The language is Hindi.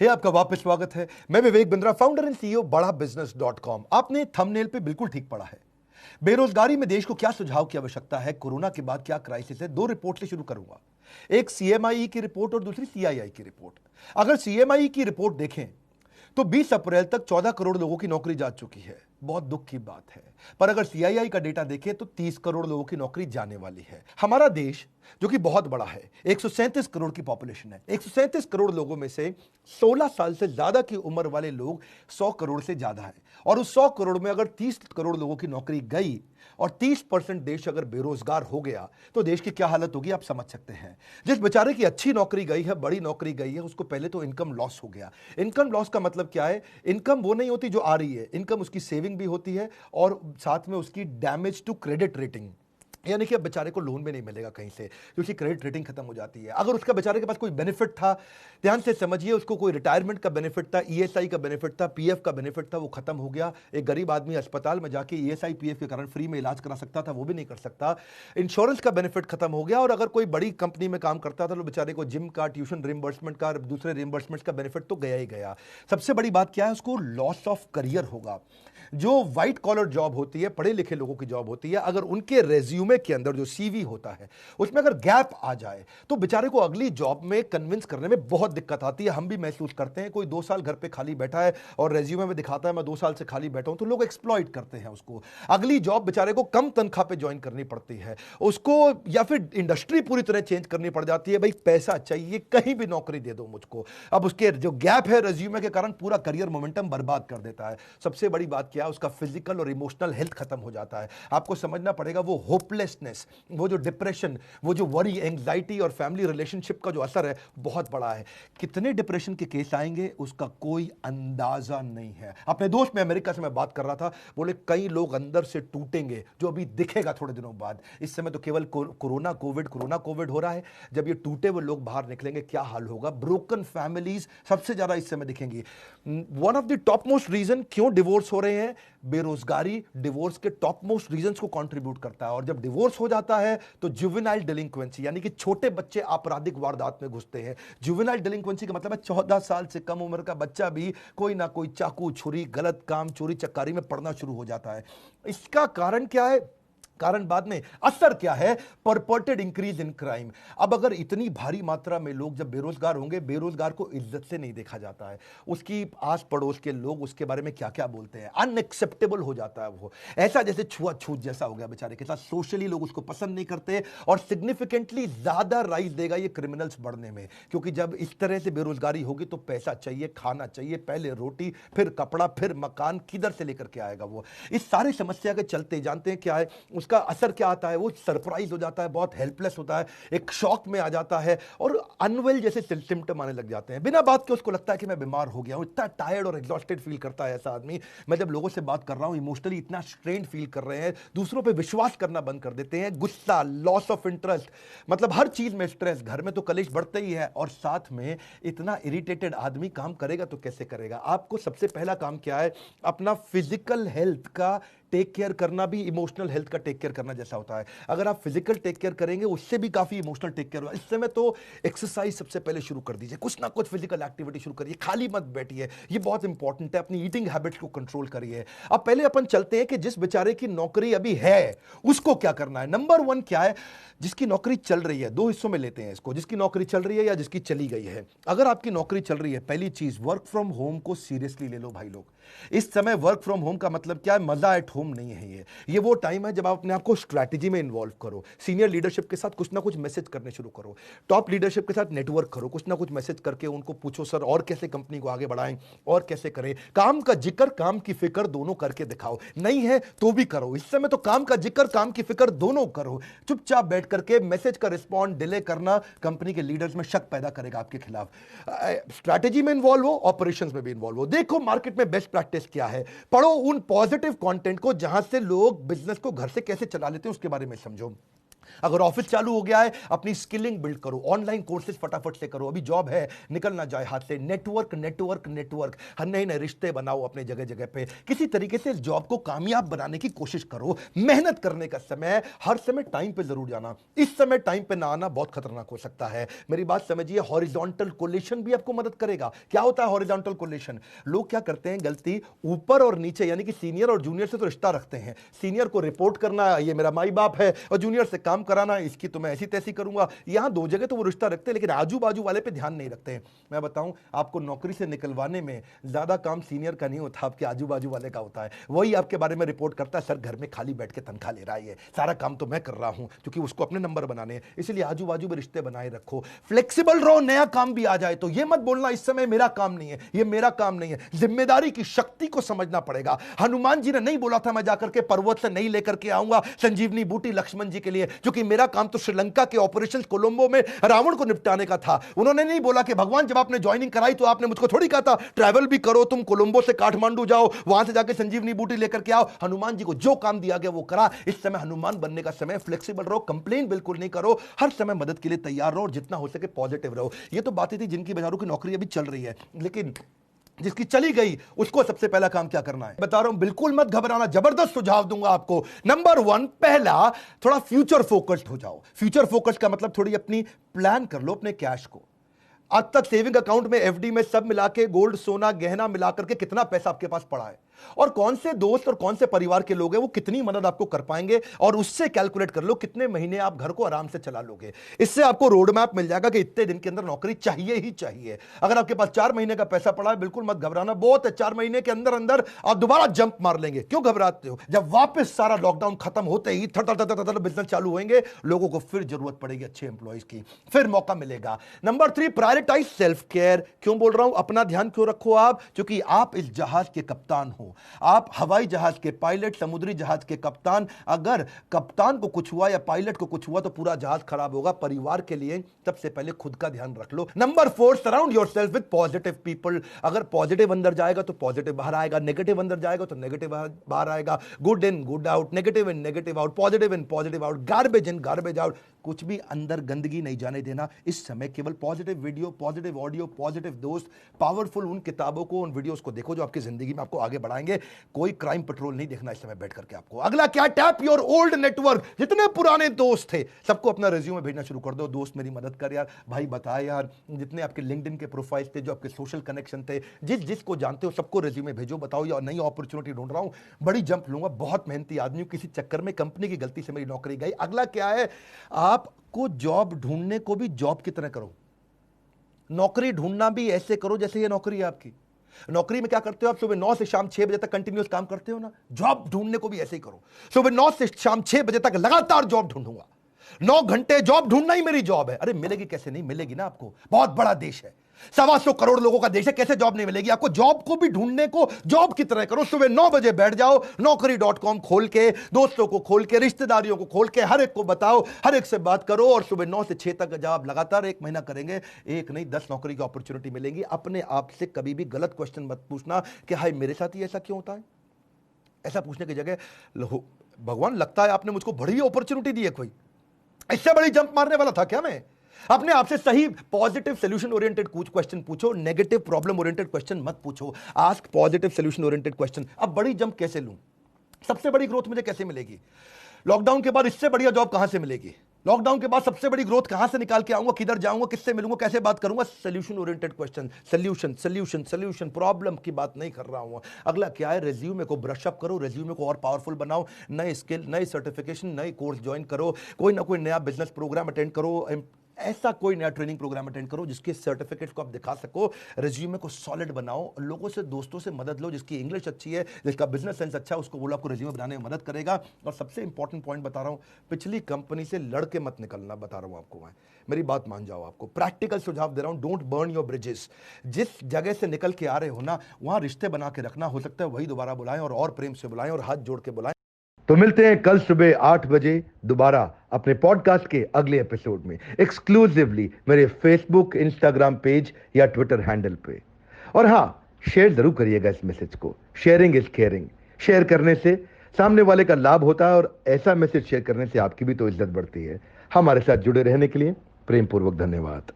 आपका वापस स्वागत है। मैं Vivek Bindra, founder and CEO बड़ा बिजनेस .com। आपने थंबनेल पे बिल्कुल ठीक पढ़ा है। बेरोजगारी में देश को क्या सुझाव की आवश्यकता है, कोरोना के बाद क्या क्राइसिस है। दो रिपोर्ट से शुरू करूंगा, एक सीएमआई की रिपोर्ट और दूसरी सीआईआई की रिपोर्ट। अगर सीएमआई की रिपोर्ट देखें तो 20 अप्रैल तक 14 करोड़ लोगों की नौकरी जा चुकी है, बहुत दुख की बात है। पर अगर सीआईआई का डेटा देखें तो 30 करोड़ लोगों की नौकरी जाने वाली है। हमारा देश जो कि बहुत बड़ा है, 137 करोड़ की पॉपुलेशन है। 137 करोड़ लोगों में से 16 साल से ज्यादा की उम्र वाले लोग 100 करोड़ से ज्यादा है। और उस 100 करोड़ में अगर 30 करोड़ लोगों की नौकरी गई और 30% देश अगर बेरोजगार हो गया तो देश की क्या हालत होगी आप समझ सकते हैं। जिस बेचारे की अच्छी नौकरी गई है, बड़ी नौकरी गई है, उसको पहले तो इनकम लॉस हो गया। इनकम लॉस का मतलब क्या है? इनकम वो नहीं होती जो आ रही है, इनकम उसकी सेविंग भी होती है और साथ में उसकी डैमेज टू क्रेडिट रेटिंग, यानी कि अब बेचारे को लोन भी नहीं मिलेगा कहीं से क्योंकि क्रेडिट रेटिंग खत्म हो जाती है। अगर उसका बेचारे के पास कोई बेनिफिट था, ध्यान से समझिए, उसको कोई रिटायरमेंट का बेनिफिट था, ईएसआई का बेनिफिट था, पीएफ का बेनिफिट था, वो खत्म हो गया। एक गरीब आदमी अस्पताल में जाके ईएसआई पीएफ के कारण फ्री में इलाज करा सकता था, वो भी नहीं कर सकता। इंश्योरेंस का बेनिफिट खत्म हो गया। और अगर कोई बड़ी कंपनी में काम करता था तो बेचारे को जिम का, ट्यूशन रिम्बर्समेंट का, दूसरे रिम्बर्समेंट का बेनिफिट तो गया ही गया। सबसे बड़ी बात क्या है? उसको लॉस ऑफ करियर होगा। जो व्हाइट कॉलर जॉब होती है, पढ़े लिखे लोगों की जॉब होती है, अगर उनके रेज्यूमे के अंदर जो सीवी होता है उसमें अगर गैप आ जाए तो बेचारे को अगली जॉब में कन्विंस करने में बहुत दिक्कत आती है। हम भी महसूस करते हैं। कोई 2 साल घर पे खाली बैठा है और रेज्यूमे में दिखाता है मैं 2 साल से खाली बैठा हूं, तो लोग एक्सप्लॉइट करते हैं उसको। अगली जॉब बेचारे को कम तनख्वाह पे ज्वाइन करनी पड़ती है उसको, या फिर इंडस्ट्री पूरी तरह चेंज करनी पड़ जाती है। भाई पैसा चाहिए, कहीं भी नौकरी दे दो मुझको। अब उसके जो गैप है रेज्यूमे के कारण पूरा करियर मोमेंटम बर्बाद कर देता है। सबसे बड़ी बात क्या है? उसका फिजिकल और इमोशनल हेल्थ खत्म हो जाता है। आपको समझना पड़ेगा, वो होपलेसनेस, वो जो डिप्रेशन, वो जो वरी, एंग्जाइटी और फैमिली रिलेशनशिप का जो असर है बहुत बड़ा है। कितने डिप्रेशन के केस आएंगे उसका कोई अंदाजा नहीं है। अपने दोस्त में अमेरिका से मैं बात कर रहा था, बोले कई लोग अंदर से टूटेंगे जो अभी दिखेगा थोड़े दिनों बाद। इस समय तो केवल कोरोना कोविड हो रहा है। जब ये टूटे हुए लोग बाहर निकलेंगे क्या हाल होगा? ब्रोकन फैमिलीज सबसे ज्यादा इस समय दिखेंगी। One of the topmost reason क्यों डिवोर्स हो रहे हैं, बेरोजगारी डिवोर्स के टॉप मोस्ट रीजंस को कंट्रीब्यूट करता है। और जब डिवोर्स हो जाता है तो जुवेनाइल डिलिंक्वेंसी, यानी कि छोटे बच्चे आपराधिक वारदात में घुसते हैं। जुवेनाइल डिलिंक्वेंसी का मतलब है 14 साल से कम उम्र का बच्चा भी कोई ना कोई चाकू, छुरी, गलत काम, चोरी चकारी में पड़ना शुरू हो जाता है। इसका कारण क्या है? कारण बाद में, असर क्या है? परपर्टेड इंक्रीज इन क्राइम। अब अगर इतनी भारी मात्रा में लोग जब बेरोजगार होंगे, बेरोजगार को इज्जत से नहीं देखा जाता है। उसकी आस पड़ोस के लोग उसके बारे में क्या क्या बोलते हैं, अनएक्सेप्टेबल हो जाता है वो। ऐसा जैसे छुआछूत जैसा हो गया बेचारे के साथ। सोशली लोग उसको पसंद नहीं करते और सिग्निफिकेंटली ज्यादा राइज देगा ये क्रिमिनल्स बढ़ने में। क्योंकि जब इस तरह से बेरोजगारी होगी तो पैसा चाहिए, खाना चाहिए, पहले रोटी, फिर कपड़ा, फिर मकान, किधर से लेकर के आएगा वो? इस सारी समस्या के चलते जानते हैं क्या है उसका असर क्या आता है? वो सरप्राइज हो जाता है, बहुत हेल्पलेस होता है, एक शॉक में आ जाता है और अनवेल जैसे सिम्टम आने लग जाते हैं। बिना बात के उसको लगता है कि मैं बीमार हो गया हूं। इतना टायर्ड और एग्जॉस्टेड फील करता है ऐसा आदमी। मैं जब लोगों से बात कर रहा हूं, इमोशनली इतना स्ट्रेन्ड फील कर रहे हैं, दूसरों पे विश्वास करना बंद कर देते हैं, गुस्सा, लॉस ऑफ इंटरेस्ट, मतलब हर चीज में स्ट्रेस। घर में तो कलेश बढ़ते ही है और साथ में इतना इरिटेटेड आदमी काम करेगा तो कैसे करेगा? आपको सबसे पहला काम क्या है? अपना फिजिकल हेल्थ का टेक केयर करना भी इमोशनल हेल्थ का टेक केयर करना जैसा होता है। अगर आप फिजिकल टेक केयर करेंगे उससे भी काफी इमोशनल टेक केयर होगा। इस समय तो एक्सरसाइज सबसे पहले शुरू कर दीजिए, कुछ ना कुछ फिजिकल एक्टिविटी शुरू करिए, खाली मत बैठिए, ये बहुत इंपॉर्टेंट है। अपनी ईटिंग हैबिट्स को कंट्रोल करिए। अब पहले अपन चलते हैं कि जिस बेचारे की नौकरी अभी है उसको क्या करना है। नंबर 1 क्या है? जिसकी नौकरी चल रही है, 2 हिस्सों में लेते हैं इसको, जिसकी नौकरी चल रही है या जिसकी चली गई है। अगर आपकी नौकरी चल रही है, पहली चीज वर्क फ्रॉम होम को सीरियसली ले लो भाई लोग। इस समय वर्क फ्रॉम होम का मतलब क्या है? मजा एट होम नहीं है ये वो टाइम है जब आप अपने आप को स्ट्रैटेजी में इन्वॉल्व करो, सीनियर लीडरशिप के साथ कुछ ना कुछ मैसेज करने शुरू करो, टॉप लीडरशिप के साथ नेटवर्क करो, कुछ ना कुछ मैसेज करके उनको पूछो सर और कैसे कंपनी को आगे बढ़ाएं और कैसे करें। काम का जिक्र, काम की फिक्र दोनों करके दिखाओ। नहीं है तो भी करो। इस समय तो काम का जिक्र, काम की फिक्र दोनों करो। चुपचाप बैठ करके मैसेज का रिस्पॉन्ड डिले करना कंपनी के लीडर्स में शक पैदा करेगा आपके खिलाफ। स्ट्रैटेजी में इन्वॉल्व हो, ऑपरेशंस में भी इन्वॉल्व हो। देखो मार्केट में बेस्ट प्रैक्टिस क्या है, पढ़ो उन पॉजिटिव कंटेंट को जहां से लोग बिजनेस को घर से कैसे चला लेते हैं उसके बारे में समझो। अगर ऑफिस चालू हो गया है, अपनी स्किलिंग बिल्ड करो, ऑनलाइन कोर्सेज फटाफट से करो, अभी जॉब है निकल ना जाए हाथ से। नेटवर्क नेटवर्क नेटवर्क, हर नए नए रिश्ते बनाओ अपने जगह जगह पे, किसी तरीके से इस जॉब को कामयाब बनाने की कोशिश करो। मेहनत करने का समय, हर समय टाइम पे जरूर जाना, इस समय टाइम पे ना आना बहुत खतरनाक हो सकता है। मेरी बात समझिए, हॉरिजॉन्टल कोलेशन भी आपको मदद करेगा। क्या होता है हॉरिजॉन्टल कोलेशन? लोग क्या करते हैं गलती, ऊपर और नीचे यानी कि सीनियर और जूनियर से तो रिश्ता रखते हैं, सीनियर को रिपोर्ट करना, ये मेरा माई बाप है, और जूनियर से काम कराना, इसकी तो मैं ऐसी तैसी करूंगा। यहां दो जगह तो वो रिश्ता रखते हैं, लेकिन आजू बाजू वाले पे ध्यान नहीं रखते हैं। मैं बताऊं, आपको नौकरी से निकलवाने में ज्यादा काम सीनियर का नहीं होता, आपके आजू बाजू वाले का होता है। वही आपके बारे में रिपोर्ट करता है, सर घर में खाली बैठ के तनख्वाह ले रहा है, सारा काम तो मैं कर रहा हूं, क्योंकि उसको अपने नंबर बनाने हैं। इसलिए आजू बाजू में रिश्ते बनाए रखो, फ्लेक्सिबल रहो। नया काम भी आ जाए तो ये मत बोलना इस समय मेरा काम नहीं है, ये मेरा काम नहीं है। जिम्मेदारी की शक्ति को समझना पड़ेगा। हनुमान जी ने नहीं बोला था मैं जाकर के पर्वत से नहीं लेकर के आऊंगा संजीवनी बूटी लक्ष्मण जी के लिए, क्योंकि मेरा काम तो श्रीलंका के ऑपरेशन कोलंबो में रावण को निपटाने का था। उन्होंने नहीं बोला कि भगवान जब आपने ज्वाइनिंग कराई तो आपने मुझको थोड़ी कहा था ट्रैवल भी करो, तुम कोलंबो से काठमांडू जाओ, वहां से जाके संजीवनी बूटी लेकर के आओ। हनुमान जी को जो काम दिया गया वो करा। इस समय हनुमान बनने का समय, फ्लेक्सिबल रहो, कंप्लेन बिल्कुल नहीं करो, हर समय मदद के लिए तैयार रहो और जितना हो सके पॉजिटिव रहो। ये तो बातें थी जिनकी बेचारों की नौकरी अभी चल रही है, लेकिन जिसकी चली गई उसको सबसे पहला काम क्या करना है बता रहा हूं, बिल्कुल मत घबराना, जबरदस्त सुझाव दूंगा आपको। नंबर 1, पहला, थोड़ा फ्यूचर फोकस्ड हो जाओ। फ्यूचर फोकस्ड का मतलब थोड़ी अपनी प्लान कर लो अपने कैश को। आज तक सेविंग अकाउंट में, एफडी में, सब मिला के, गोल्ड सोना गहना मिलाकर के कितना पैसा आपके पास पड़ा है, और कौन से दोस्त और कौन से परिवार के लोग हैं वो कितनी मदद आपको कर पाएंगे, और उससे कैलकुलेट कर लो कितने महीने आप घर को आराम से चला लोगे। इससे आपको रोड मैप मिल जाएगा कि इतने दिन के अंदर नौकरी चाहिए ही चाहिए। अगर आपके पास 4 महीने का पैसा पड़ा है, बिल्कुल मत घबराना, बहुत है, 4 महीने के अंदर अंदर आप दोबारा जंप मार लेंगे। क्यों घबराते हो? जब वापस सारा लॉकडाउन खत्म होते ही बिजनेस चालू होंगे, लोगों को फिर जरूरत पड़ेगी अच्छे एम्प्लॉइज की, फिर मौका मिलेगा। Number 3, prioritise self care. क्यों बोल रहा हूं अपना ध्यान क्यों रखो आप? क्योंकि आप इस जहाज के कप्तान हो, आप हवाई जहाज के पायलट, समुद्री जहाज के कप्तान। अगर कप्तान को कुछ हुआ या पायलट को कुछ हुआ तो पूरा जहाज खराब होगा। परिवार के लिए सबसे पहले खुद का ध्यान रख लो। Number 4, surround yourself with positive people. अगर पॉजिटिव अंदर जाएगा तो पॉजिटिव बाहर आएगा, नेगेटिव अंदर जाएगा तो नेगेटिव बाहर आएगा। Good in good out, negative in negative out, positive in positive out, garbage in garbage out. कुछ भी अंदर गंदगी नहीं जाने देना। इस समय केवल positive video, positive audio, positive दोस्त, पावरफुल उन किताबों को, उन वीडियोस को देखो जो आपकी जिंदगी में आपको आगे बढ़ाएंगे। कोई क्राइम पेट्रोल नहीं देखना इस समय बैठ करके आपको। अगला क्या? Tap your old network. जितने पुराने दोस्त थे सबको अपना रिज्यूमे भेजना शुरू कर दो। दोस्त मेरी मदद कर यार, भाई बता यार, जितने आपके लिंक्डइन के प्रोफाइल थे, जो आपके सोशल कनेक्शन थे, जिसको जानते हो सबको रिज्यूमे भेजो, बताओ यार नई अपॉर्चुनिटी ढूंढ रहा हूं, बड़ी जंप लूंगा, बहुत मेहनती आदमी हूं, किसी चक्कर में कंपनी की गलती से मेरी नौकरी गई। अगला क्या है? आपको जॉब ढूंढने को भी जॉब की तरह करो, नौकरी ढूंढना भी ऐसे करो जैसे ये नौकरी है आपकी। नौकरी में क्या करते हो आप? सुबह 9 से शाम 6 बजे तक कंटिन्यूअस काम करते हो ना, जॉब ढूंढने को भी ऐसे ही करो। सुबह 9 से शाम 6 बजे तक लगातार जॉब ढूंढूंगा, 9 घंटे जॉब ढूंढना ही मेरी जॉब है। अरे मिलेगी कैसे नहीं मिलेगी ना आपको, बहुत बड़ा देश है, 125 करोड़ लोगों का देश है, कैसे जॉब नहीं मिलेगी आपको? जॉब को भी ढूंढने को जॉब की तरह करो। सुबह 9 बजे बैठ जाओ, नौकरी.com खोल के, दोस्तों को खोल के, रिश्तेदारियों को खोल के, हर एक को बताओ, हर एक से बात करो, और सुबह 9 से 6 तक जब आप लगातार 1 महीना करेंगे, एक नहीं 10 नौकरी की अपॉर्चुनिटी मिलेंगी। अपने आप से कभी भी गलत क्वेश्चन मत पूछना कि हाय मेरे साथ ही ऐसा क्यों होता है। ऐसा पूछने की जगह भगवान लगता है आपने मुझको बड़ी अपॉर्चुनिटी दी है, कोई इससे बड़ी जंप मारने वाला था क्या मैं? अपने आप से सही पॉजिटिव सोल्यूशन ओरिएंटेड कुछ क्वेश्चन पूछो, नेगेटिव प्रॉब्लम ओरिएंटेड क्वेश्चन मत पूछो। Ask positive solution oriented question. अब बड़ी जंप कैसे लूं, सबसे बड़ी ग्रोथ मुझे कैसे मिलेगी, लॉकडाउन के बाद इससे बढ़िया जॉब कहां से मिलेगी, लॉकडाउन के बाद सबसे बड़ी ग्रोथ कहां से निकाल के आऊंगा, किधर जाऊंगा, किससे मिलूंगा, कैसे बात करूंगा। Solution oriented question, solution solution solution, problem की बात नहीं कर रहा हूं। अगला क्या है? रिज्यूमे को ब्रश अप करो, रिज्यूमे को और पावरफुल बनाओ, नए स्किल, नए सर्टिफिकेशन, नए कोर्स ज्वाइन करो, कोई ना कोई नया बिजनेस प्रोग्राम अटेंड करो, ऐसा कोई नया ट्रेनिंग प्रोग्राम अटेंड करो जिसके सर्टिफिकेट को आप दिखा सको। रिज्यूमे को सॉलिड बनाओ, लोगों से, दोस्तों से मदद लो, जिसकी इंग्लिश अच्छी है, जिसका बिजनेस सेंस अच्छा है, उसको बोलो आपको रिज्यूमे बनाने में मदद करेगा। और सबसे इंपॉर्टेंट पॉइंट बता रहा हूं, पिछली कंपनी से लड़के मत निकलना, बता रहा हूं आपको मैं, मेरी बात मान जाओ। आपको प्रैक्टिकल सुझाव दे रहा हूं, डोंट बर्न योर ब्रिजेस। जिस जगह से निकल के आ रहे हो ना, वहां रिश्ते बना के रखना। हो सकता है वही दोबारा बुलाएं, और प्रेम से बुलाएं, और हाथ जोड़ के बुलाएं। तो मिलते हैं कल सुबह 8 बजे दोबारा अपने पॉडकास्ट के अगले एपिसोड में, एक्सक्लूसिवली मेरे फेसबुक, इंस्टाग्राम पेज या ट्विटर हैंडल पे। और हां, शेयर जरूर करिएगा इस मैसेज को। Sharing is caring. शेयर करने से सामने वाले का लाभ होता है और ऐसा मैसेज शेयर करने से आपकी भी तो इज्जत बढ़ती है। हमारे साथ जुड़े रहने के लिए प्रेम पूर्वक धन्यवाद।